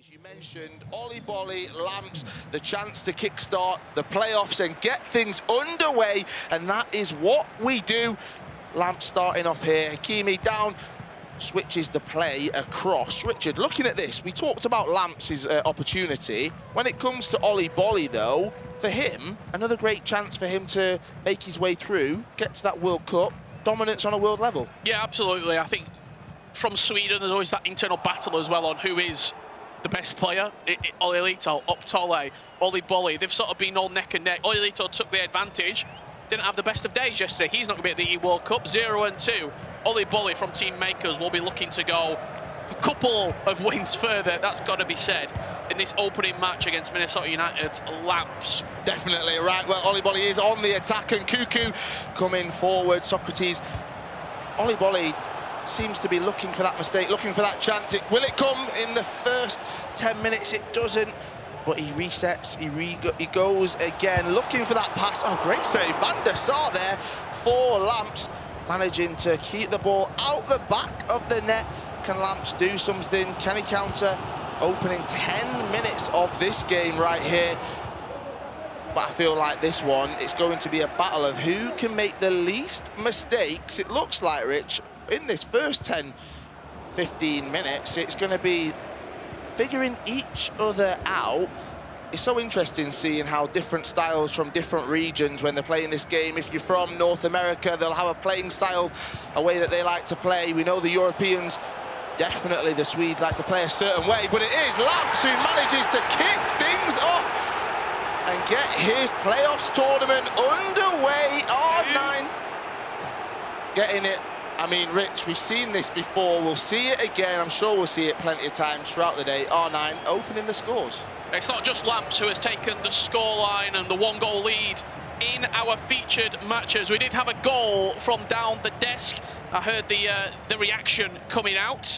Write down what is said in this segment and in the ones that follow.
As you mentioned, Oliboli, Lamps, the chance to kickstart the playoffs and get things underway, and that is what we do. Lamps starting off here, Hakimi down, switches the play across. Richard, looking at this, we talked about Lamps' opportunity. When it comes to Oliboli, though, for him, another great chance for him to make his way through, get to that World Cup, dominance on a world level. Yeah, absolutely. I think from Sweden, there's always that internal battle as well on who is the best player. Olilito, Optole, Oliboli, they've sort of been all neck and neck. Olilito took the advantage, didn't have the best of days yesterday. He's not going to be at the World Cup, 0-2. Oliboli from Team Makers will be looking to go a couple of wins further, that's got to be said, in this opening match against Minnesota United's Lamps. Definitely, right. Well, Oliboli is on the attack and Cuckoo coming forward. Socrates, Oliboli seems to be looking for that mistake, looking for that chance. Will it come in the first 10 minutes? It doesn't, but he resets, he goes again, looking for that pass. Oh, great save, Van der Sar there for Lamps, managing to keep the ball out the back of the net. Can Lamps do something? Can he counter? Opening 10 minutes of this game right here. But I feel like this one, it's going to be a battle of who can make the least mistakes. It looks like, Rich, in this first 10, 15 minutes, it's going to be figuring each other out. It's so interesting seeing how different styles from different regions, when they're playing this game, if you're from North America, they'll have a playing style, a way that they like to play. We know the Europeans, definitely the Swedes, like to play a certain way, but it is Lamps who manages to kick things off and get his playoffs tournament underway. R9 getting it. I mean, Rich, we've seen this before. We'll see it again. I'm sure we'll see it plenty of times throughout the day. R9 opening the scores. It's not just Lamps who has taken the scoreline and the one-goal lead in our featured matches. We did have a goal from down the desk. I heard the reaction coming out.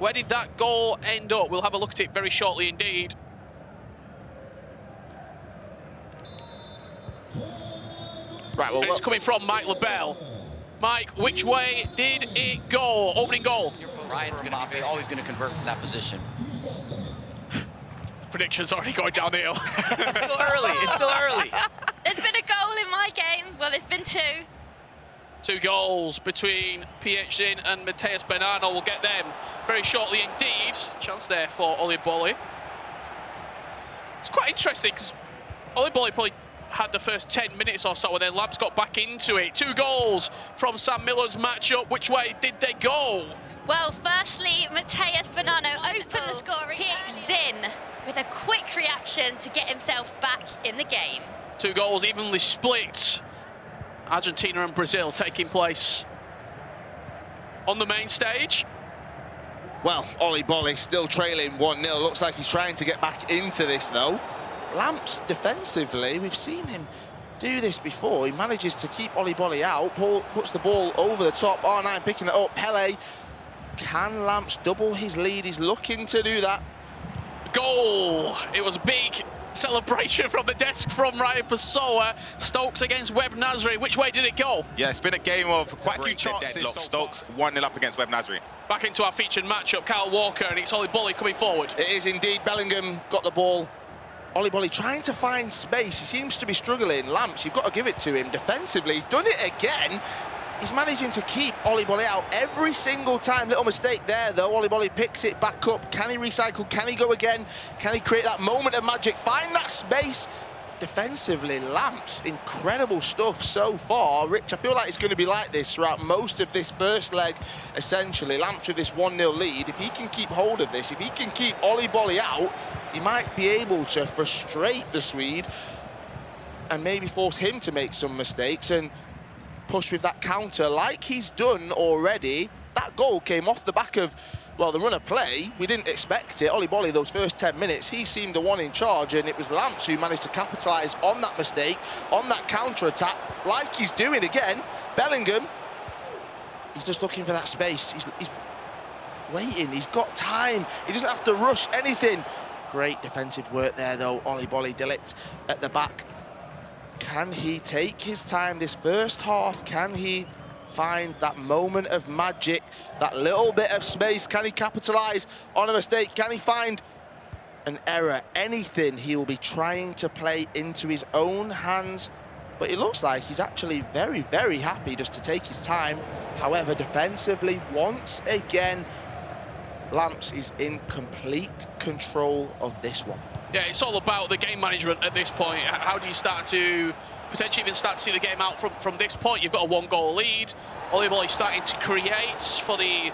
Where did that goal end up? We'll have a look at it very shortly indeed. Right, well, it's coming from Mike LaBelle. Mike, which way did it go? Opening goal. Ryan's always going to convert from that position. Prediction's already going down the hill. It's still early. It's still early. There's been a goal in my game. Well, there's been two. 2 goals between PH and Mateus Benano. We'll get them very shortly indeed. Chance there for Oliboli. It's quite interesting because Oliboli probably had the first 10 minutes or so, and then Lamps got back into it. 2 goals from Sam Miller's matchup. Which way did they go? Well, firstly, Mateus Benano opened the scoring. Zin with a quick reaction to get himself back in the game. 2 goals evenly split. Argentina and Brazil taking place on the main stage. Well, Oliboli still trailing 1-0. Looks like he's trying to get back into this, though. Lamps defensively, we've seen him do this before. He manages to keep Oliboli out. Paul puts the ball over the top. R9 picking it up. Pele. Can Lamps double his lead? He's looking to do that. Goal! It was big. Celebration from the desk from Ryan Pessoa. Stokes against Webb Nasri. Which way did it go? Yeah, it's been a game of quite a few chances. So Stokes 1-0 up against Webb Nasri. Back into our featured matchup, Kyle Walker, and it's Oliboli coming forward. It is indeed. Bellingham got the ball. Oliboli trying to find space. He seems to be struggling. Lamps, you've got to give it to him defensively. He's done it again. He's managing to keep Oliboli out every single time. Little mistake there, though. Oliboli picks it back up. Can he recycle? Can he go again? Can he create that moment of magic? Find that space. Defensively, Lamps, incredible stuff so far. Rich, I feel like it's going to be like this throughout most of this first leg, essentially. Lamps with this 1-0 lead. If he can keep hold of this, if he can keep Oliboli out, he might be able to frustrate the Swede and maybe force him to make some mistakes and push with that counter like he's done already. That goal came off the back of, well, the run of play. We didn't expect it. Oliboli, those first 10 minutes, he seemed the one in charge, and it was Lamps who managed to capitalise on that mistake, on that counter-attack, like he's doing again. Bellingham, he's just looking for that space. He's waiting. He's got time. He doesn't have to rush anything. Great defensive work there, though. Oliboli Delict at the back. Can he take his time this first half? Can he find that moment of magic, that little bit of space? Can he capitalise on a mistake? Can he find an error, anything, he will be trying to play into his own hands. But it looks like he's actually very, very happy just to take his time. However, defensively, once again, Lamps is in complete control of this one. Yeah, it's all about the game management at this point. How do you start to potentially even start to see the game out from this point? You've got a 1-goal lead. Oliboli starting to create for the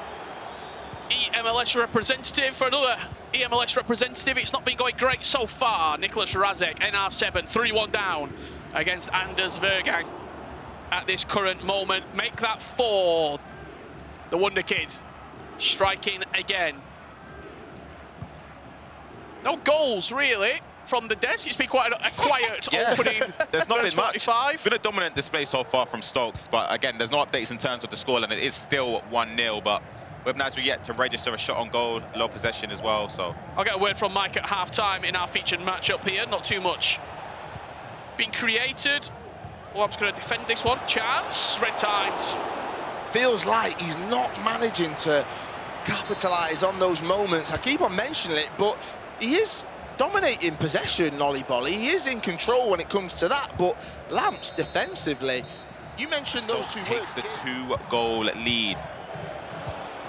EMLS representative, for another EMLS representative. It's not been going great so far. Nicholas Razek, NR7, 3-1 down against Anders Vergang at this current moment. Make that 4. The Wonder Kid striking again. No goals, really, from the desk. It's been quite a quiet opening. There's not been much. 45. Been a dominant display so far from Stokes, but again, there's no updates in terms of the score, and it is still 1-0, but we've now yet to register a shot on goal, low possession as well, so. I'll get a word from Mike at half-time in our featured matchup here. Not too much being created. Well, I'm just going to defend this one. Chance, red timed. Feels like he's not managing to capitalise on those moments. I keep on mentioning it, but he is dominating possession, Oliboli. He is in control when it comes to that, but Lamps defensively, you mentioned Stokes those two takes words. the 2-goal lead.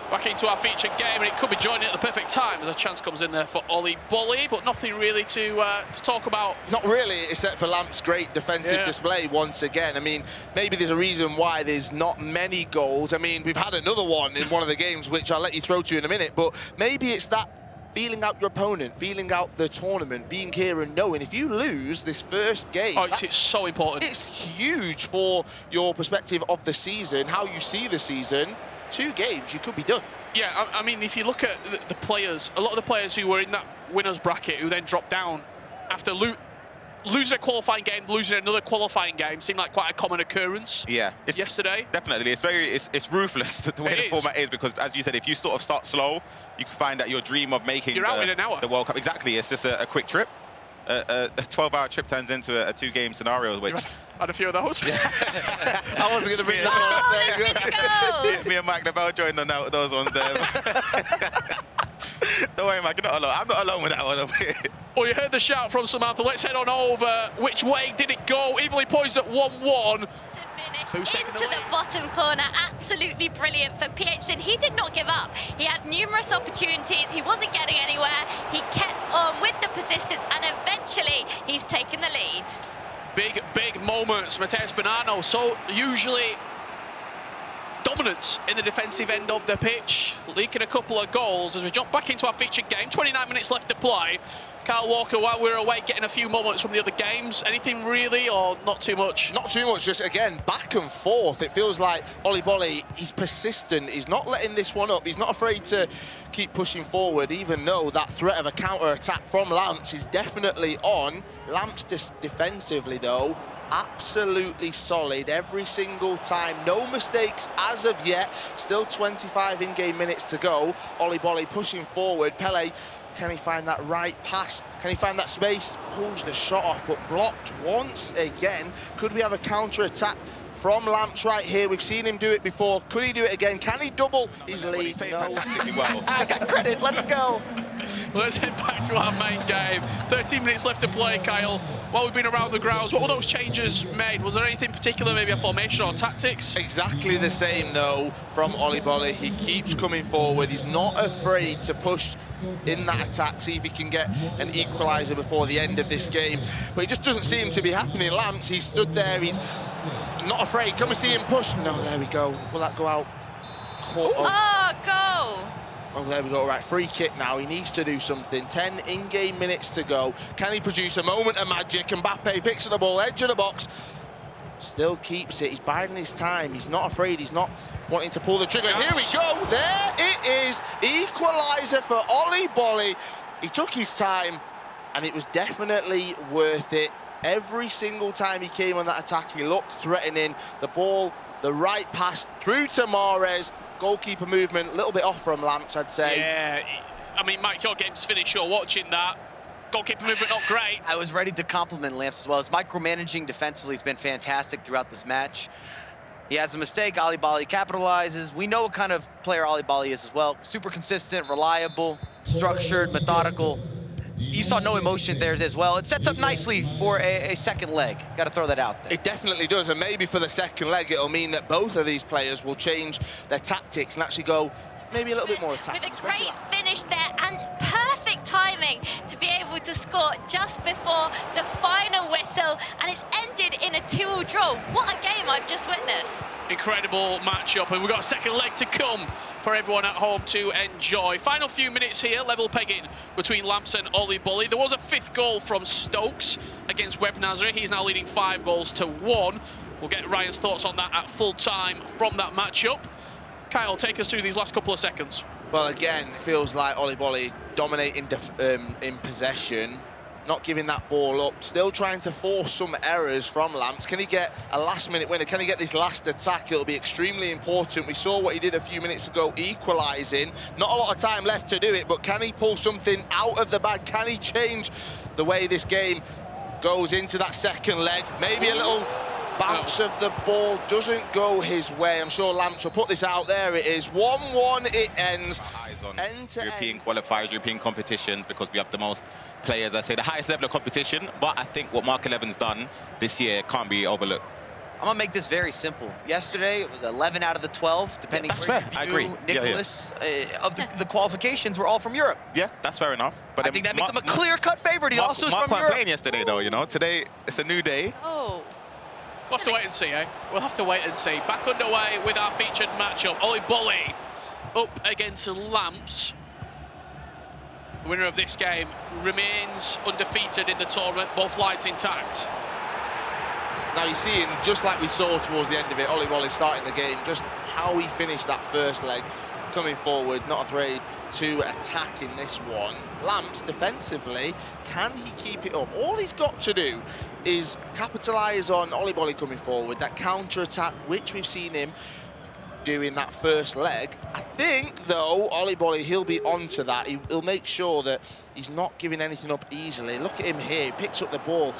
Back into our featured game, and it could be joining at the perfect time as a chance comes in there for Oliboli, but nothing really to talk about. Not really, except for Lamps' great defensive display once again. I mean, maybe there's a reason why there's not many goals. I mean, we've had another one in one of the games, which I'll let you throw to in a minute, but maybe it's that feeling out your opponent, feeling out the tournament, being here and knowing if you lose this first game. Oh, it's so important. It's huge for your perspective of the season, how you see the season. 2 games, you could be done. Yeah, I mean, if you look at the players, a lot of the players who were in that winners bracket who then dropped down after losing a qualifying game, losing another qualifying game, seemed like quite a common occurrence. Yeah, yesterday. Definitely, it's ruthless the way the format is, because as you said, if you sort of start slow, you can find that your dream of making You're out in an hour. the World Cup. Exactly, it's just a quick trip. A 12-hour trip turns into a 2-game scenario, which. Had a few of those. I wasn't going to bring that Oh, up. Me and Mike Nabel joined on those ones there. Don't worry, Mike, you're not alone. I'm not alone with that one. Well, you heard the shout from Samantha. Let's head on over. Which way did it go? Evenly poised at 1-1. Who's taking into the bottom corner. Absolutely brilliant for PHZin. He did not give up. He had numerous opportunities. He wasn't getting anywhere. He kept on with the persistence, and eventually he's taken the lead. Big moments. Mateus Bonanno, so usually dominant in the defensive end of the pitch, leaking a couple of goals as we jump back into our featured game. 29 minutes left to play. Kyle Walker, while we're away, getting a few moments from the other games. Anything really, or not too much? Not too much, just again, back and forth. It feels like Oliboli, he's persistent. He's not letting this one up. He's not afraid to keep pushing forward, even though that threat of a counter-attack from Lamps is definitely on. Lamps defensively, though, absolutely solid every single time. No mistakes as of yet. Still 25 in-game minutes to go. Oliboli pushing forward. Pele, can he find that right pass? Can he find that space? Pulls the shot off, but blocked once again. Could we have a counter-attack from Lamps right here? We've seen him do it before. Could he do it again? Can he double his lead? He's playing No. fantastically well. I got credit. Let's go. Let's head back to our main game. 13 minutes left to play, Kyle. While we've been around the grounds, what were those changes made? Was there anything particular, maybe a formation or tactics? Exactly the same, though, from Oliboli. He keeps coming forward. He's not afraid to push in that attack, see if he can get an equaliser before the end of this game. But it just doesn't seem to be happening. Lamps, he stood there. He's not afraid. Come and see him push. No, there we go. Will that go out? Oh, goal. Oh, there we go. Right, free kick now. He needs to do something. 10 in-game minutes to go. Can he produce a moment of magic? Mbappe picks up the ball, edge of the box. Still keeps it. He's biding his time. He's not afraid. He's not wanting to pull the trigger. Yes. Here we go. There it is. Equaliser for Oliboli. He took his time, and it was definitely worth it. Every single time he came on that attack, he looked threatening. The ball, the right pass through to Mahrez. Goalkeeper movement, a little bit off from Lamps, I'd say. Yeah, I mean, Mike, your game's finished. You're watching that. Goalkeeper movement not great. I was ready to compliment Lamps as well. His micromanaging defensively has been fantastic throughout this match. He has a mistake, Oliboli capitalizes. We know what kind of player Oliboli is as well. Super consistent, reliable, structured, methodical. you saw no emotion there as well. It sets up nicely for a second leg. Got to throw that out there. It definitely does, and maybe for the second leg, it'll mean that both of these players will change their tactics and actually go maybe a little bit more attacking. With a great finish there and perfect timing to be able to score just before the final whistle, and it's ended in a 2-2 draw. What a game I've just witnessed. Incredible matchup, and we've got a second leg to come for everyone at home to enjoy. Final few minutes here, level pegging between Lamps and Oliboli. There was a 5th goal from Stokes against Web Nasri. He's now leading 5-1. We'll get Ryan's thoughts on that at full time from that matchup. Kyle, take us through these last couple of seconds. Well, again, it feels like Oliboli dominating in possession, not giving that ball up, still trying to force some errors from Lamps. Can he get a last-minute winner? Can he get this last attack? It'll be extremely important. We saw what he did a few minutes ago, equalising. Not a lot of time left to do it, but can he pull something out of the bag? Can he change the way this game goes into that second leg? Maybe a little bounce of the ball doesn't go his way. I'm sure Lamps will put this out there. It is 1-1, it ends. Eyes on End to European end. qualifiers, European competitions, because we have the most players, I say the highest level of competition, but I think what Mark 11's done this year can't be overlooked. I'm gonna make this very simple. Yesterday, it was 11 out of the 12, depending that's where fair. you I view agree. Nicholas. Of the qualifications were all from Europe. Yeah, that's fair enough. But I think that makes him a clear-cut favorite. He also is Mark from weren't Europe. playing yesterday, though, you know. Today, it's a new day. Oh. We'll have to wait and see, eh? We'll have to wait and see. Back underway with our featured matchup. Oliboli up against Lamps. The winner of this game remains undefeated in the tournament, both lines intact. Now you're seeing, just like we saw towards the end of it, Oliboli starting the game, just how he finished that first leg, coming forward, not afraid to attack in this one. Lamps, defensively, can he keep it up? All he's got to do is capitalise on Oliboli coming forward, that counter-attack, which we've seen him do in that first leg. I think, though, Oliboli, he'll be onto that. He'll make sure that he's not giving anything up easily. Look at him here, he picks up the ball.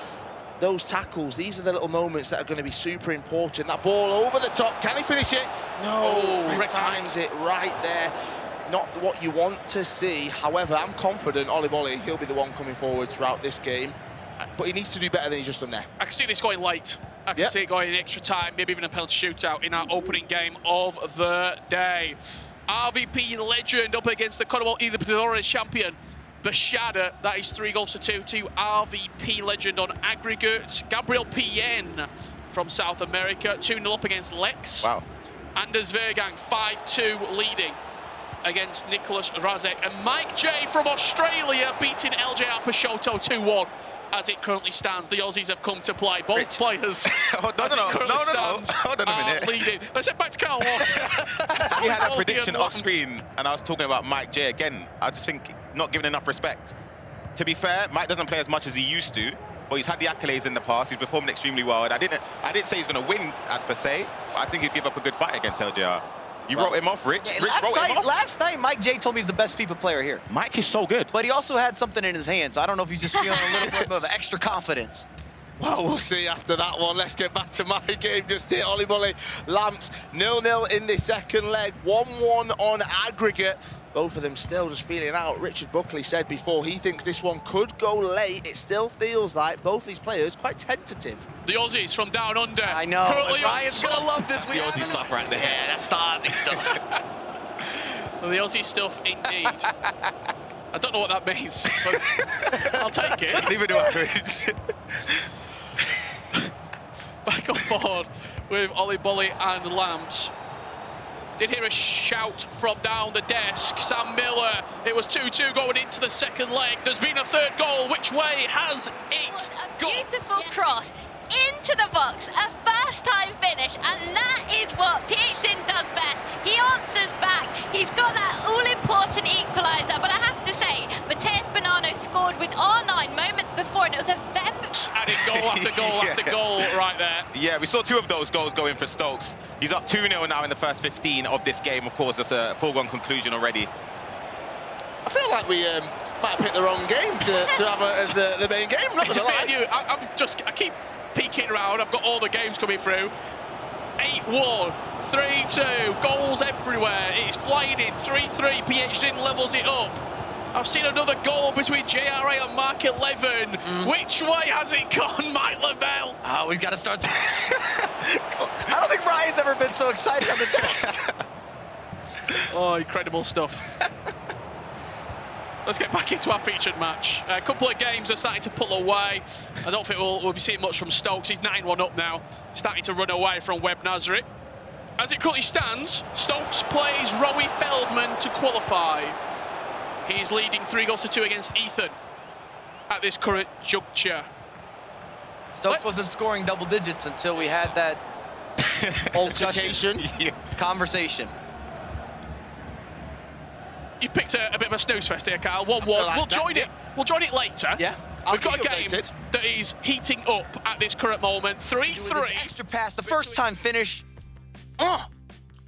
Those tackles, these are the little moments that are going to be super important. That ball over the top, can he finish it? No, he times it right there. Not what you want to see. However, I'm confident Oliboli, he'll be the one coming forward throughout this game. But he needs to do better than he's just done there. I can see this going late. I can see it going in extra time, maybe even a penalty shootout in our opening game of the day. RVP legend up against the Commonwealth Libertadores champion, Bashada. That is 3-2 to RVP legend on aggregate. Gabriel Pien from South America, 2-0 up against Lex. Wow. Anders Vergang, 5-2 leading against Nicholas Razek. And Mike J from Australia beating LJR Peixoto 2-1. As it currently stands, the Aussies have come to play. Both players, Hold on a minute. leading. Let's head back to Carl Walker. We had a Oliboli prediction and off Lamps. screen, and I was talking about Mike J again. I just think not giving enough respect. To be fair, Mike doesn't play as much as he used to, but he's had the accolades in the past. He's performed extremely well, and I didn't say he's going to win as per se, but I think he'd give up a good fight against LJR. You wrote him off, Rich. Yeah, Rich wrote him off. last night, Mike J told me he's the best FIFA player here. Mike is so good. But he also had something in his hand, so I don't know if he's just feeling a little bit of extra confidence. Well, we'll see after that one. Let's get back to my game just here. Oliboli, Lamps, 0-0 in the second leg, 1-1 on aggregate. Both of them still just feeling out. Richard Buckley said before he thinks this one could go late. It still feels like both these players quite tentative. The Aussies from down under. I know. Currently on Ryan's top. going to love this. That's the Aussie stuff right there. Yeah, that's the Aussie stuff. The Aussie stuff, indeed. I don't know what that means, but I'll take it. Neither do I, Rich. Back on board with Oliboli and Lamps. Did hear a shout from down the desk. Sam Miller. It was 2-2 going into the second leg. There's been a third goal. Which way has it A gone? beautiful cross into the box, a first-time finish, and that is what PHN does best. He answers back. He's got that all-important equaliser, but I have to say, Mateus Bonanno scored with R9 moments before, and it was a very... Adding goal after goal after goal right there. Yeah, we saw 2 of those goals go in for Stokes. He's up 2-0 now in the first 15 of this game. Of course, that's a foregone conclusion already. I feel like we might have picked the wrong game to have as the main game. I'm not gonna lie. I keep peeking around. I've got all the games coming through. 8-1, 3-2, goals everywhere. It's flying in. 3-3. PHN levels it up. I've seen another goal between JRA and Mark 11. Which way has it gone, Mike LaBelle? Oh, we've got to start. I don't think Ryan's ever been so excited on the desk. Oh, incredible stuff. Let's get back into our featured match. A couple of games are starting to pull away. I don't think we'll be seeing much from Stokes. He's 9-1 up now, starting to run away from Webb Nazareth. As it currently stands, Stokes plays Rowie Feldman to qualify. He's leading 3-2 against Ethan at this current juncture. Stokes wasn't scoring double digits until we had that altercation conversation. You've picked a bit of a snooze fest here, Carl. 1-1. We'll join it. We'll join it later. Yeah. We've got a game that is heating up at this current moment. 3-3. Extra pass, the first time finish. Well,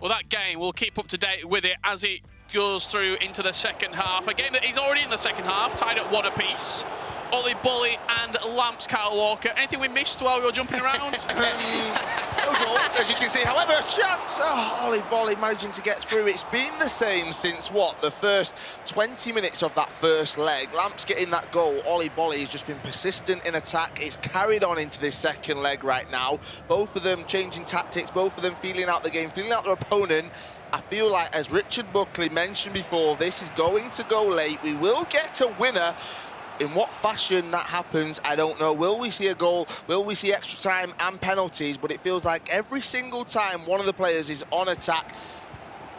that game, we'll keep up to date with it as it goes through into the second half. A game that is already in the second half, tied at 1 apiece. Oliboli and Lamps, Kyle Walker. Anything we missed while we were jumping around? No goals, as you can see. However, a chance. Oliboli managing to get through. It's been the same since, what, the first 20 minutes of that first leg. Lamps getting that goal. Oliboli has just been persistent in attack. It's carried on into this second leg right now. Both of them changing tactics, both of them feeling out the game, feeling out their opponent. I feel like, as Richard Buckley mentioned before, this is going to go late. We will get a winner. In what fashion that happens, I don't know. Will we see a goal? Will we see extra time and penalties? But it feels like every single time one of the players is on attack,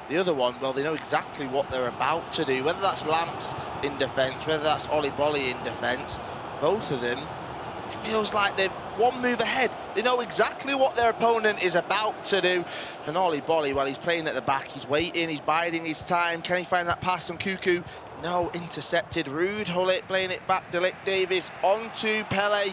the other one, well, they know exactly what they're about to do. Whether that's Lamps in defence, whether that's Oliboli in defence, both of them, it feels like they're one move ahead. They know exactly what their opponent is about to do. And Oliboli, while he's playing at the back, he's waiting, he's biding his time. Can he find that pass on Cuckoo? No, intercepted. Rude Hullet playing it back. Delic Davis onto Pele.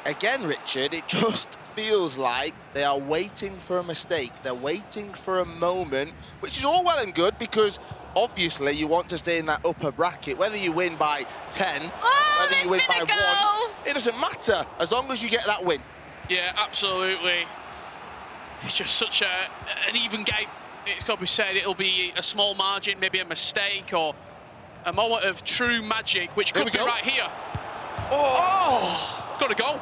Again, Richard, it just feels like they are waiting for a mistake. They're waiting for a moment, which is all well and good because obviously you want to stay in that upper bracket. Whether you win by 10, whether you win by 1, it doesn't matter as long as you get that win. Yeah, absolutely. It's just such an even game. It's got to be said, it'll be a small margin, maybe a mistake or a moment of true magic, which could be right here. Got to go.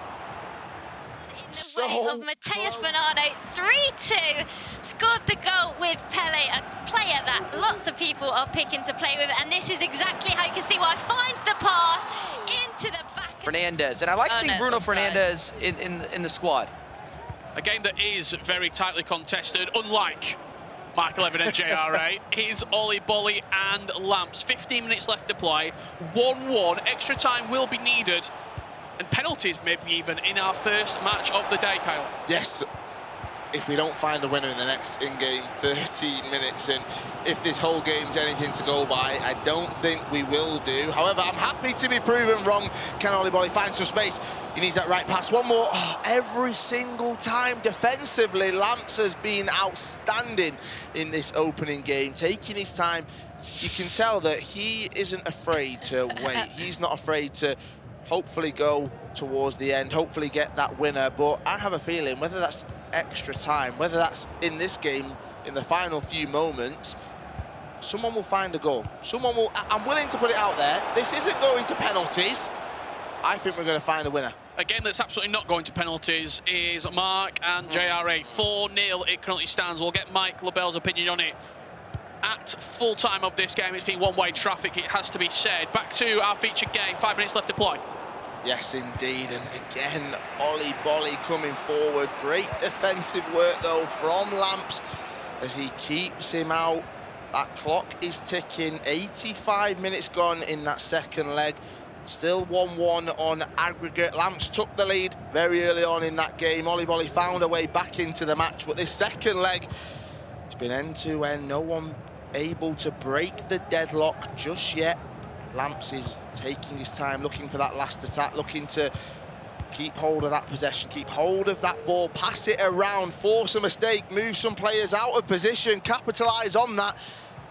In the way of Mateus Bernardo, 3-2, scored the goal with Pele, a player that lots of people are picking to play with, and this is exactly how you can see why finds the pass into the back. Fernandez, and I like seeing Bruno Fernandez in the squad. A game that is very tightly contested, unlike Mark 11 and JRA, is Oliboli and Lamps. 15 minutes left to play, 1-1, extra time will be needed, and penalties maybe even in our first match of the day, Kyle. Yes, if we don't find a winner in the next in-game 13 minutes, and if this whole game's anything to go by, I don't think we will do. However, I'm happy to be proven wrong. Can Oliboli find some space? He needs that right pass. One more. Every single time defensively, Lamps has been outstanding in this opening game, taking his time. You can tell that he isn't afraid to wait. He's not afraid to hopefully go towards the end, hopefully get that winner. But I have a feeling, whether that's extra time, whether that's in this game, in the final few moments, someone will find a goal. Someone will, I'm willing to put it out there, this isn't going to penalties. I think we're going to find a winner. A game that's absolutely not going to penalties is Mark and JRA. 4-0 it currently stands. We'll get Mike LaBelle's opinion on it. At full time of this game, it's been one-way traffic, it has to be said. Back to our featured game, 5 minutes left to play. Yes, indeed, and again, Oliboli coming forward. Great defensive work, though, from Lamps as he keeps him out. That clock is ticking. 85 minutes gone in that second leg. Still 1-1 on aggregate. Lamps took the lead very early on in that game. Oliboli found a way back into the match, but this second leg, it's been end-to-end. No one able to break the deadlock just yet. Lamps is taking his time, looking for that last attack, looking to keep hold of that possession, keep hold of that ball, pass it around, force a mistake, move some players out of position, capitalise on that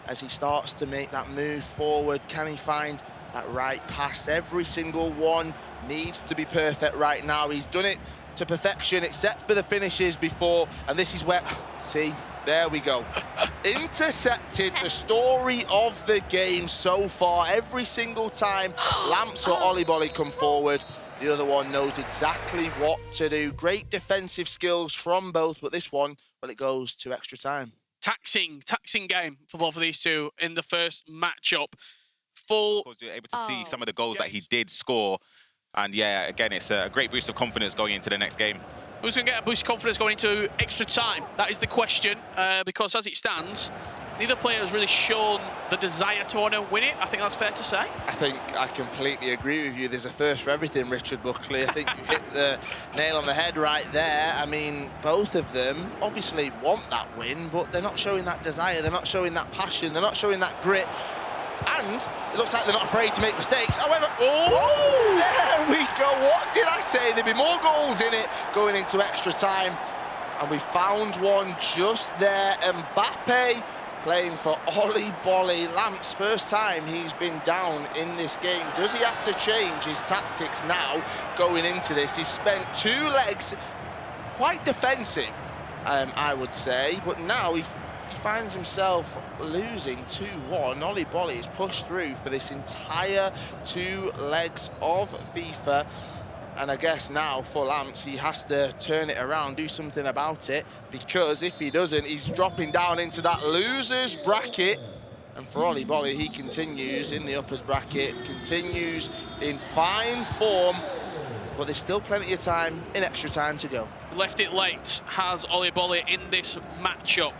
as he starts to make that move forward. Can he find that right pass? Every single one needs to be perfect right now. He's done it to perfection, except for the finishes before, and this is where, see, There we go. Intercepted, the story of the game so far. Every single time Lamps or Oliboli come forward, the other one knows exactly what to do. Great defensive skills from both, but this one, well, it goes to extra time. Taxing game for both of these two in the first matchup. Full. You're able to see some of the goals that he did score. And yeah, again, it's a great boost of confidence going into the next game. Who's going to get a boost of confidence going into extra time? That is the question, because as it stands, neither player has really shown the desire to want to win it. I think that's fair to say. I think I completely agree with you. There's a first for everything, Richard Buckley. I think you hit the nail on the head right there. I mean, both of them obviously want that win, but they're not showing that desire. They're not showing that passion. They're not showing that grit. And it looks like they're not afraid to make mistakes. However, there we go. What did I say? There'd be more goals in it going into extra time. And we found one just there. Mbappe playing for Oliboli. Lamps, first time he's been down in this game. Does he have to change his tactics now going into this? He's spent 2 legs, quite defensive, I would say. But now he finds himself losing 2-1. Oliboli is pushed through for this entire 2 legs of FIFA. And I guess now for Lamps, he has to turn it around, do something about it, because if he doesn't, he's dropping down into that losers bracket. And for Oliboli, he continues in the uppers bracket, continues in fine form, but there's still plenty of time in extra time to go. Left it late has Oliboli in this matchup.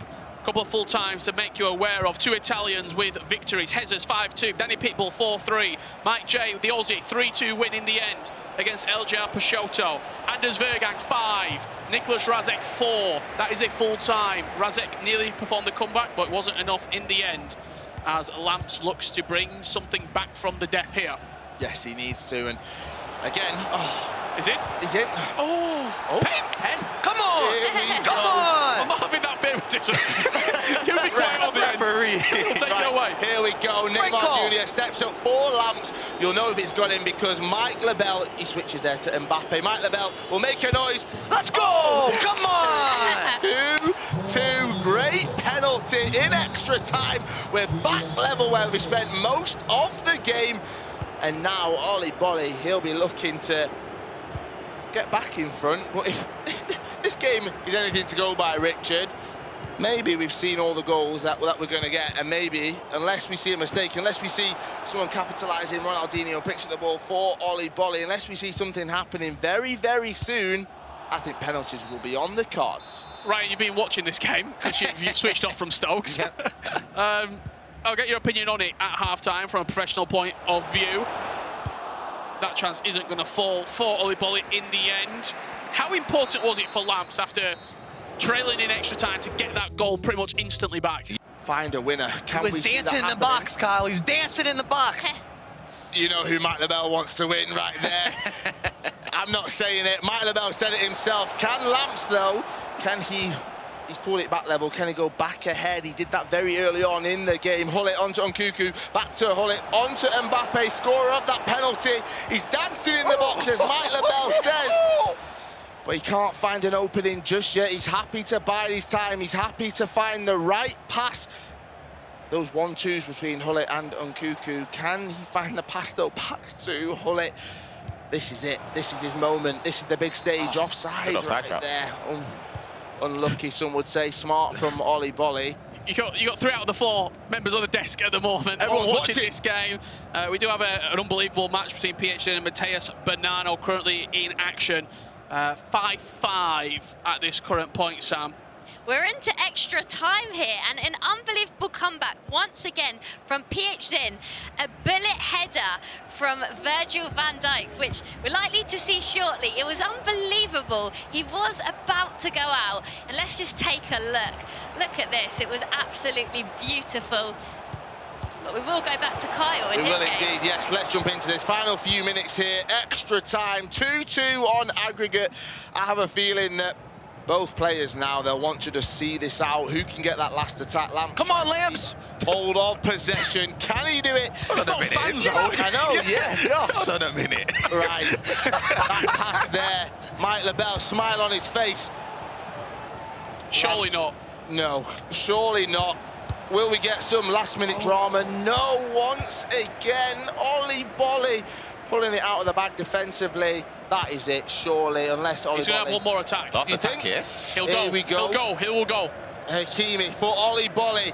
Couple of full times to make you aware of. 2 Italians with victories. Hezes 5-2, Danny Pitbull 4-3, Mike J, the Aussie, 3-2 win in the end against LJR Peixoto. Anders Vergang 5, Nicholas Razek 4. That is a full time. Razek nearly performed the comeback, but it wasn't enough in the end, as Lamps looks to bring something back from the death here. Yes, he needs to, and again, is it? Is it? Pen! Come on! Come on! I'm not having that favouritism. You'll be quiet on the referee. End. Take it away. Here we go. Neymar Jr. steps up for Lamps. You'll know if it's gone in because Mike Lebel, he switches there to Mbappe. Mike Lebel will make a noise. Let's go! Come on! 2-2. Great penalty in extra time. We're back level where we spent most of the game. And now Oliboli, he'll be looking to get back in front. But if this game is anything to go by, Richard, maybe we've seen all the goals that we're going to get, and maybe, unless we see a mistake, unless we see someone capitalising, Ronaldinho picks up the ball for Oliboli, unless we see something happening very, very soon, I think penalties will be on the cards. Ryan, you've been watching this game because you've switched off from Stokes. Yep. I'll get your opinion on it at half-time from a professional point of view. That chance isn't going to fall for Oliboli in the end. How important was it for Lamps after trailing in extra time to get that goal pretty much instantly back? Find a winner. Can He we was see that dancing in the happening? box, Kyle. He was dancing in the box. You know who Mike Lebel wants to win right there. I'm not saying it. Mike Lebel said it himself. Can Lamps, though, can he... He's pulled it back level. Can he go back ahead? He did that very early on in the game. Hullet onto Nkuku, back to Hullet, onto Mbappe, scorer of that penalty. He's dancing in the box, as Mike Lebel says. But he can't find an opening just yet. He's happy to bide his time. He's happy to find the right pass. Those 1-2s between Hullet and Nkuku. Can he find the pass, though, back to Hullet? This is it. This is his moment. This is the big stage. Offside right there. Unlucky, some would say. Smart from Oliboli. You got 3 out of the 4 members on the desk at the moment. Everyone's watching this game. We do have an unbelievable match between PHN and Mateus Bonanno currently in action. 5-5 at this current point, Sam. We're into extra time here, and an unbelievable comeback once again from PHN. A bullet header from Virgil van Dijk, which we're likely to see shortly. It was unbelievable. He was about to go out, and let's just take a look. Look at this. It was absolutely beautiful. But we will go back to Kyle in We his will game. indeed, yes. Let's jump into this. Final few minutes here. Extra time. 2-2 on aggregate. I have a feeling that both players now, they'll want to just see this out. Who can get that last attack? Lamps. Come on, Lamps! Hold of possession. Can he do it? It's not fan zone. I know, yeah. Gosh. Hold on a minute. Right. That pass there. Mike Lebel, smile on his face. Surely Lamps. not. No, surely not. Will we get some last-minute drama? No, once again, Oliboli pulling it out of the bag defensively. That is it, surely, unless Oliboli... He's going to have one more attack. Last You attack think? here. He'll go. Here we go. He'll go. He will go. Hakimi for Oliboli.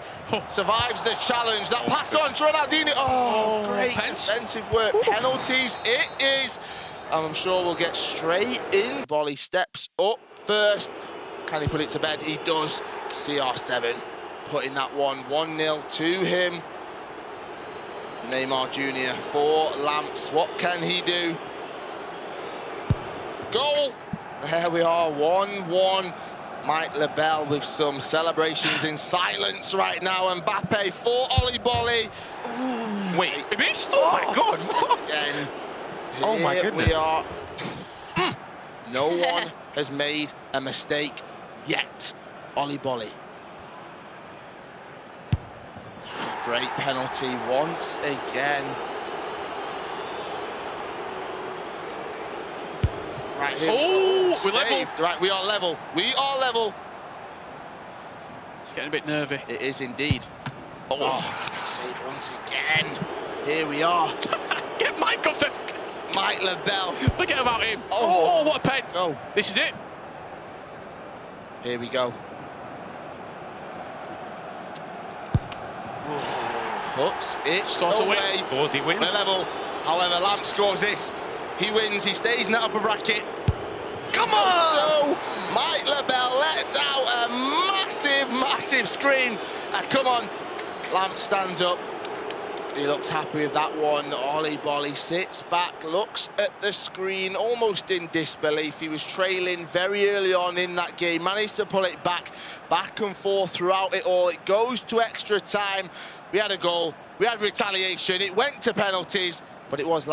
Survives the challenge. That pass on to Ronaldinho. Oh, great defensive work. Penalties it is. And I'm sure we'll get straight in. Bolly steps up first. Can he put it to bed? He does. CR7 putting that 1-0 to him. Neymar Jr. for Lamps. What can he do? Goal. There we are, 1-1. Mike LaBelle with some celebrations in silence right now. Mbappe for Oliboli. Wait, he missed? Oh my God, what? Again, Oh my here goodness. we are. No one has made a mistake yet. Oliboli. Great penalty once again. Right here. Oh, we're level. Saved. Right, we are level. We are level. It's getting a bit nervy. It is indeed. Oh, saved once again. Here we are. Get Mike off this. Mike LaBelle. Forget about him. Oh. Oh, what a pen. Go. This is it. Here we go. Puts it Sort of away. win. Scores, he wins. We're level. However, Lamp scores this. He wins. He stays in that upper bracket. Come on! So, Mike LaBelle lets out a massive, massive screen. Come on. Lamp stands up. He looks happy with that one. Oliboli sits back, looks at the screen, almost in disbelief. He was trailing very early on in that game, managed to pull it back and forth throughout it all. It goes to extra time. We had a goal, we had retaliation, it went to penalties, but it was